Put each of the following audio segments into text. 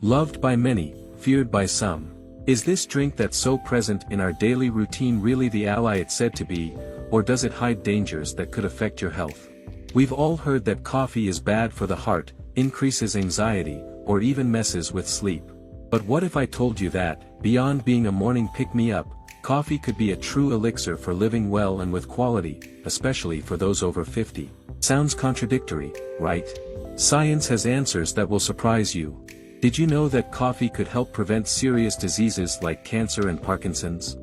Loved by many, feared by some. Is this drink that's so present in our daily routine really the ally it's said to be, or does it hide dangers that could affect your health? We've all heard that coffee is bad for the heart, increases anxiety, or even messes with sleep. But what if I told you that, beyond being a morning pick-me-up, coffee could be a true elixir for living well and with quality, especially for those over 50? Sounds contradictory, right? Science has answers that will surprise you. Did you know that coffee could help prevent serious diseases like cancer and Parkinson's?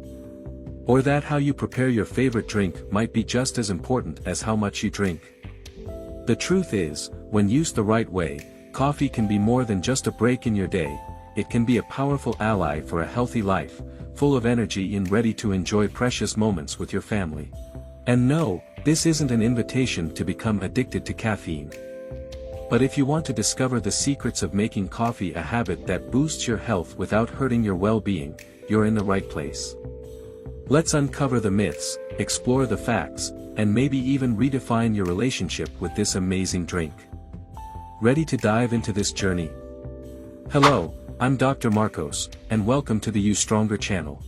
Or that how you prepare your favorite drink might be just as important as how much you drink? The truth is, when used the right way, coffee can be more than just a break in your day. It can be a powerful ally for a healthy life, full of energy and ready to enjoy precious moments with your family. And no, this isn't an invitation to become addicted to caffeine. But if you want to discover the secrets of making coffee a habit that boosts your health without hurting your well-being, you're in the right place. Let's uncover the myths, explore the facts, and maybe even redefine your relationship with this amazing drink. Ready to dive into this journey? Hello, I'm Dr. Marcos, and welcome to the You Stronger channel.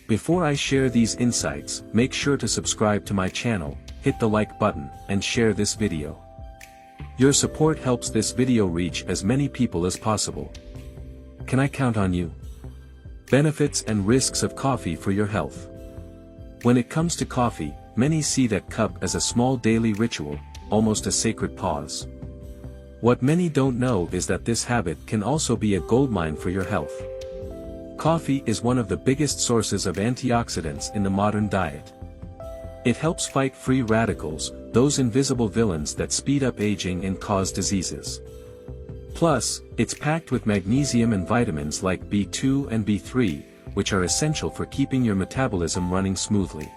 Before I share these insights, make sure to subscribe to my channel, hit the like button, and share this video. Your support helps this video reach as many people as possible. Can I count on you? Benefits and risks of coffee for your health. When it comes to coffee, many see that cup as a small daily ritual, almost a sacred pause. What many don't know is that this habit can also be a goldmine for your health. Coffee is one of the biggest sources of antioxidants in the modern diet. It helps fight free radicals, those invisible villains that speed up aging and cause diseases. Plus, it's packed with magnesium and vitamins like B2 and B3, which are essential for keeping your metabolism running smoothly.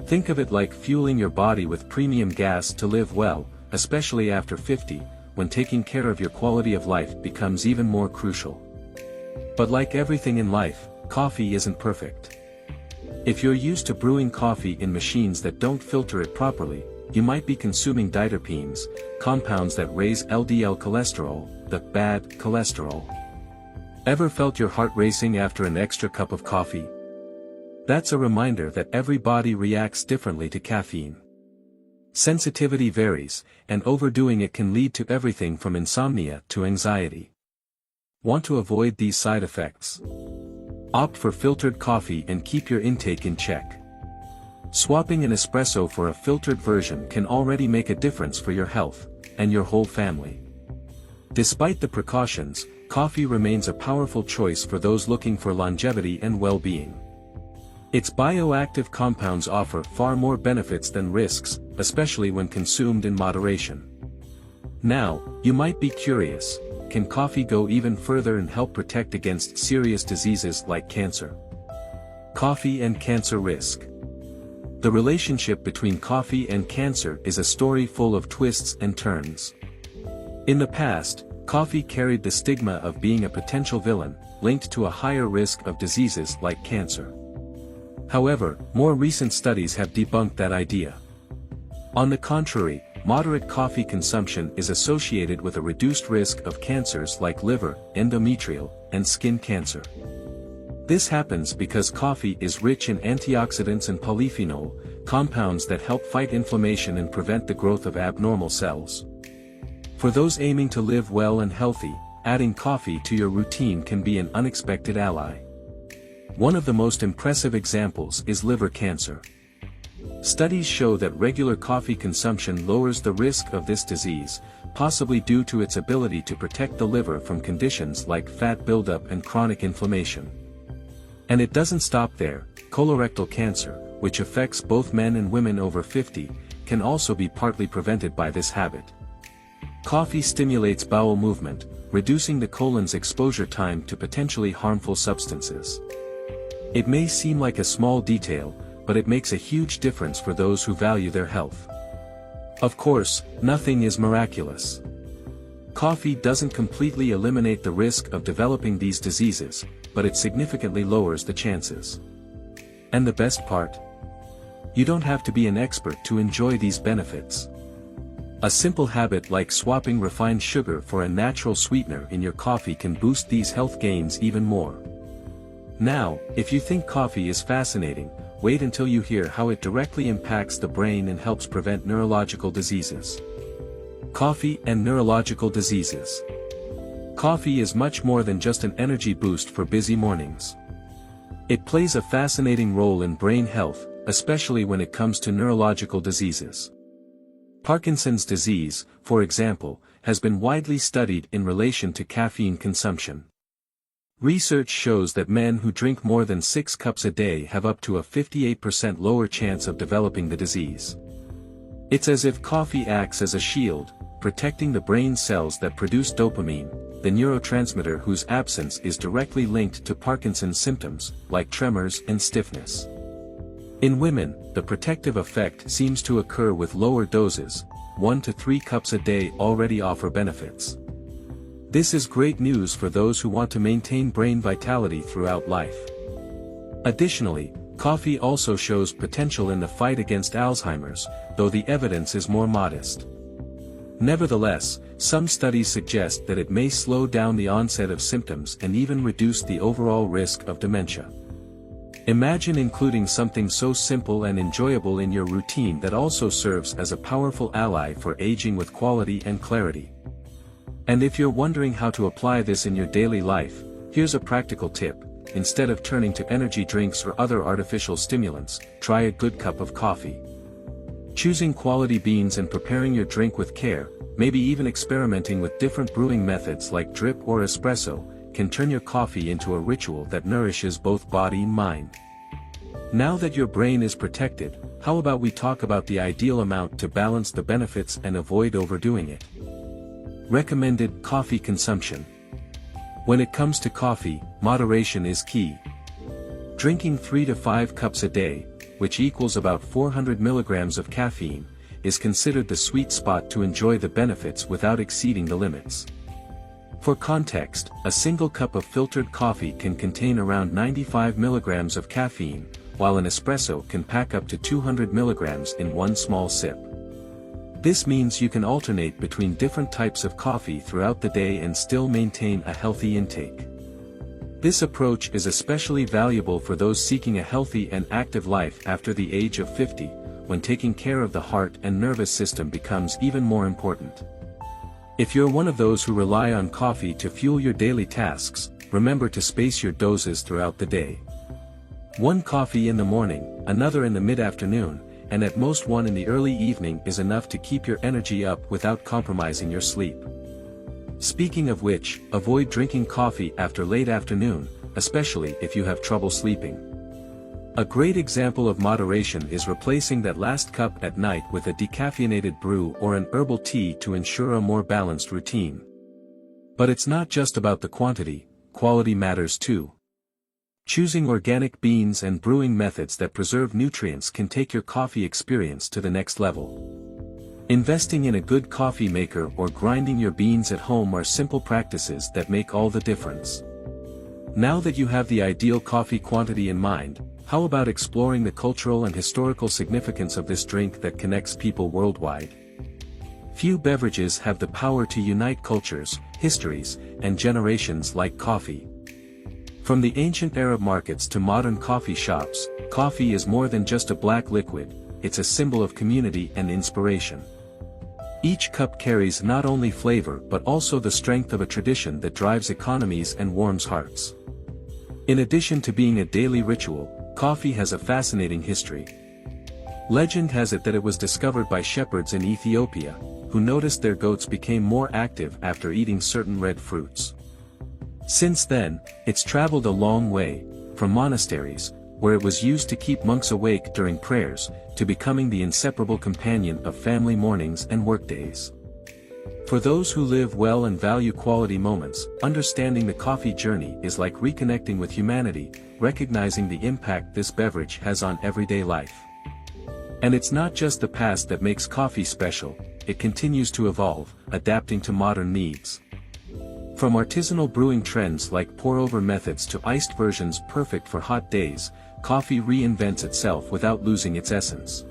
Think of it like fueling your body with premium gas to live well, especially after 50, when taking care of your quality of life becomes even more crucial. But like everything in life, coffee isn't perfect. If you're used to brewing coffee in machines that don't filter it properly, you might be consuming diterpenes, compounds that raise LDL cholesterol, the bad cholesterol. Ever felt your heart racing after an extra cup of coffee? That's a reminder that every body reacts differently to caffeine. Sensitivity varies, and overdoing it can lead to everything from insomnia to anxiety. Want to avoid these side effects? Opt for filtered coffee and keep your intake in check. Swapping an espresso for a filtered version can already make a difference for your health, and your whole family. Despite the precautions, coffee remains a powerful choice for those looking for longevity and well-being. Its bioactive compounds offer far more benefits than risks, especially when consumed in moderation. Now, you might be curious. Can coffee go even further and help protect against serious diseases like cancer? Coffee and cancer risk. The relationship between coffee and cancer is a story full of twists and turns. In the past, coffee carried the stigma of being a potential villain, linked to a higher risk of diseases like cancer. However, more recent studies have debunked that idea. On the contrary, moderate coffee consumption is associated with a reduced risk of cancers like liver, endometrial, and skin cancer. This happens because coffee is rich in antioxidants and polyphenol, compounds that help fight inflammation and prevent the growth of abnormal cells. For those aiming to live well and healthy, adding coffee to your routine can be an unexpected ally. One of the most impressive examples is liver cancer. Studies show that regular coffee consumption lowers the risk of this disease, possibly due to its ability to protect the liver from conditions like fat buildup and chronic inflammation. And it doesn't stop there. Colorectal cancer, which affects both men and women over 50, can also be partly prevented by this habit. Coffee stimulates bowel movement, reducing the colon's exposure time to potentially harmful substances. It may seem like a small detail, but it makes a huge difference for those who value their health. Of course, nothing is miraculous. Coffee doesn't completely eliminate the risk of developing these diseases, but it significantly lowers the chances. And the best part? You don't have to be an expert to enjoy these benefits. A simple habit like swapping refined sugar for a natural sweetener in your coffee can boost these health gains even more. Now, if you think coffee is fascinating, wait until you hear how it directly impacts the brain and helps prevent neurological diseases. Coffee and neurological diseases. Coffee is much more than just an energy boost for busy mornings. It plays a fascinating role in brain health, especially when it comes to neurological diseases. Parkinson's disease, for example, has been widely studied in relation to caffeine consumption. Research shows that men who drink more than 6 cups a day have up to a 58% lower chance of developing the disease. It's as if coffee acts as a shield, protecting the brain cells that produce dopamine, the neurotransmitter whose absence is directly linked to Parkinson's symptoms, like tremors and stiffness. In women, the protective effect seems to occur with lower doses. 1 to 3 cups a day already offer benefits. This is great news for those who want to maintain brain vitality throughout life. Additionally, coffee also shows potential in the fight against Alzheimer's, though the evidence is more modest. Nevertheless, some studies suggest that it may slow down the onset of symptoms and even reduce the overall risk of dementia. Imagine including something so simple and enjoyable in your routine that also serves as a powerful ally for aging with quality and clarity. And if you're wondering how to apply this in your daily life, here's a practical tip. Instead of turning to energy drinks or other artificial stimulants, try a good cup of coffee. Choosing quality beans and preparing your drink with care, maybe even experimenting with different brewing methods like drip or espresso, can turn your coffee into a ritual that nourishes both body and mind. Now that your brain is protected, how about we talk about the ideal amount to balance the benefits and avoid overdoing it? Recommended coffee consumption. When it comes to coffee, moderation is key. Drinking 3 to 5 cups a day, which equals about 400 milligrams of caffeine, is considered the sweet spot to enjoy the benefits without exceeding the limits. For context, a single cup of filtered coffee can contain around 95 milligrams of caffeine, while an espresso can pack up to 200 milligrams in one small sip. This means you can alternate between different types of coffee throughout the day and still maintain a healthy intake. This approach is especially valuable for those seeking a healthy and active life after the age of 50, when taking care of the heart and nervous system becomes even more important. If you're one of those who rely on coffee to fuel your daily tasks, remember to space your doses throughout the day. One coffee in the morning, another in the mid-afternoon, and at most one in the early evening is enough to keep your energy up without compromising your sleep. Speaking of which, avoid drinking coffee after late afternoon, especially if you have trouble sleeping. A great example of moderation is replacing that last cup at night with a decaffeinated brew or an herbal tea to ensure a more balanced routine. But it's not just about the quantity, quality matters too. Choosing organic beans and brewing methods that preserve nutrients can take your coffee experience to the next level. Investing in a good coffee maker or grinding your beans at home are simple practices that make all the difference. Now that you have the ideal coffee quantity in mind, how about exploring the cultural and historical significance of this drink that connects people worldwide? Few beverages have the power to unite cultures, histories, and generations like coffee. From the ancient Arab markets to modern coffee shops, coffee is more than just a black liquid, it's a symbol of community and inspiration. Each cup carries not only flavor but also the strength of a tradition that drives economies and warms hearts. In addition to being a daily ritual, coffee has a fascinating history. Legend has it that it was discovered by shepherds in Ethiopia, who noticed their goats became more active after eating certain red fruits. Since then, it's traveled a long way, from monasteries, where it was used to keep monks awake during prayers, to becoming the inseparable companion of family mornings and workdays. For those who live well and value quality moments, understanding the coffee journey is like reconnecting with humanity, recognizing the impact this beverage has on everyday life. And it's not just the past that makes coffee special, it continues to evolve, adapting to modern needs. From artisanal brewing trends like pour-over methods to iced versions perfect for hot days, coffee reinvents itself without losing its essence.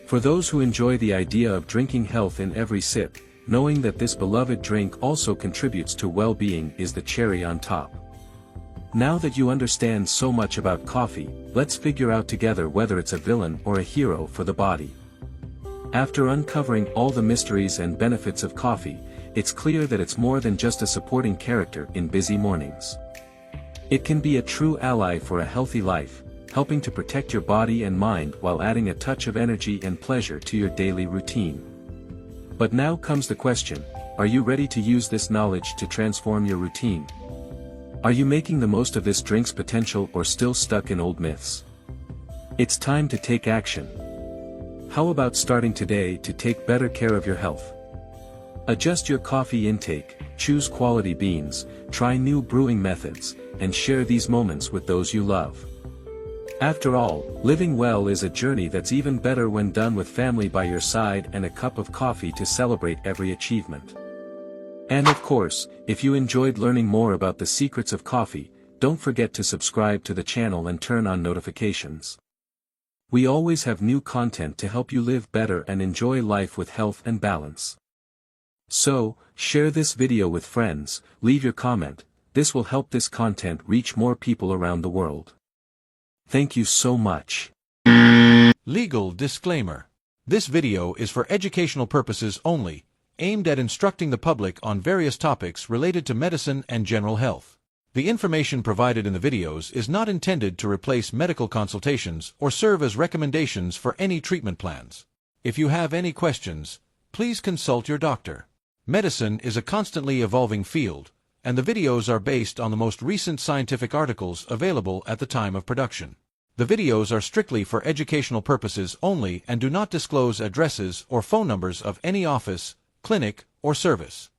For those who enjoy the idea of drinking health in every sip, knowing that this beloved drink also contributes to well-being is the cherry on top. Now that you understand so much about coffee, let's figure out together whether it's a villain or a hero for the body. After uncovering all the mysteries and benefits of coffee, it's clear that it's more than just a supporting character in busy mornings. It can be a true ally for a healthy life, helping to protect your body and mind while adding a touch of energy and pleasure to your daily routine. But now comes the question, are you ready to use this knowledge to transform your routine? Are you making the most of this drink's potential or still stuck in old myths? It's time to take action. How about starting today to take better care of your health? Adjust your coffee intake, choose quality beans, try new brewing methods, and share these moments with those you love. After all, living well is a journey that's even better when done with family by your side and a cup of coffee to celebrate every achievement. And of course, if you enjoyed learning more about the secrets of coffee, don't forget to subscribe to the channel and turn on notifications. We always have new content to help you live better and enjoy life with health and balance. So, share this video with friends, leave your comment, this will help this content reach more people around the world. Thank you so much. Legal disclaimer. This video is for educational purposes only, aimed at instructing the public on various topics related to medicine and general health. The information provided in the videos is not intended to replace medical consultations or serve as recommendations for any treatment plans. If you have any questions, please consult your doctor. Medicine is a constantly evolving field, and the videos are based on the most recent scientific articles available at the time of production. The videos are strictly for educational purposes only and do not disclose addresses or phone numbers of any office, clinic, or service.